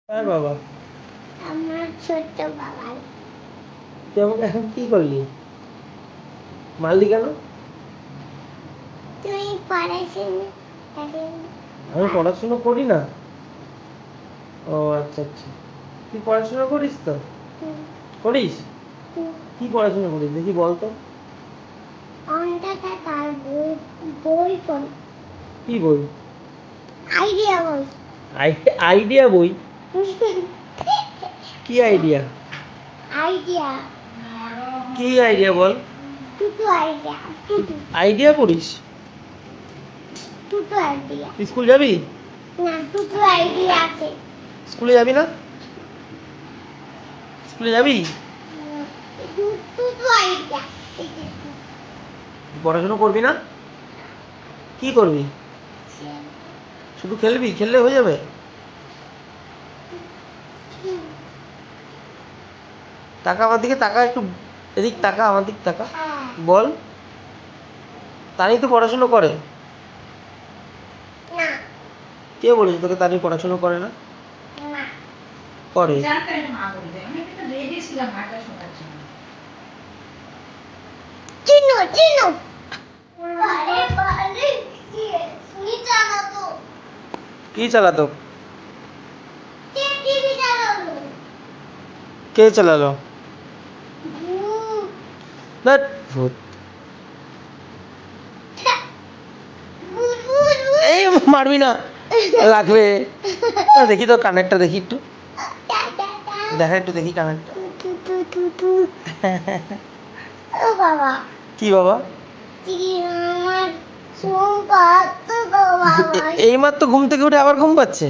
হ্যাঁ বাবা। আমার ছোট বাবা। তুই আমাকে এখন কি করলি? মারলি কেন? তুই পড়াশোনা আমি পড়াশোনা করি না। ও আচ্ছা আচ্ছা, তুই পড়াশোনা করিস তো? করিস? কি পড়াশোনা করিস দেখি বল তো। অন্ধটা তার বই বই পড় কি বই? আইডিয়া বই। আইডিয়া বই? কি আইডিয়া? আইডিয়া কি আইডিয়া বল? টুটু আইডিয়া টুটু আইডিয়া পড়িস? টুটু আইডিয়া তুই স্কুল যাবি? না টুটু আইডিয়া আছে। স্কুলে যাবি না? স্কুলে যাবি? টুটু আইডিয়া পড়াশোনা করবি না? কি করবি? শুধু খেলবি? খেললে হয়ে যাবে? তাকা আমার দিকে, তাকা একটু, এদিক তাকা, আমার দিক তাকা। বল, তানি তো পড়াশোনা করে। না কে বলেছে তোকে তানি পড়াশোনা করে না? না করে। চিনো চিনো আরে বারে কি চালাতো কি চালাতো? টিভি চালাতো কে চালালো? ভূত ধ্যাৎ, ভূত। ভূত ভূত এই মারবি না, লাগবে। দেখি তোর কানেরটা দেখি একটু, দেখা একটু দেখি কানেরটা। ও বাবা কি বাবা? আমার ঘুম পাচ্ছে তো বাবা। এই মাত্র ঘুম থেকে উঠে আবার ঘুম পাচ্ছে?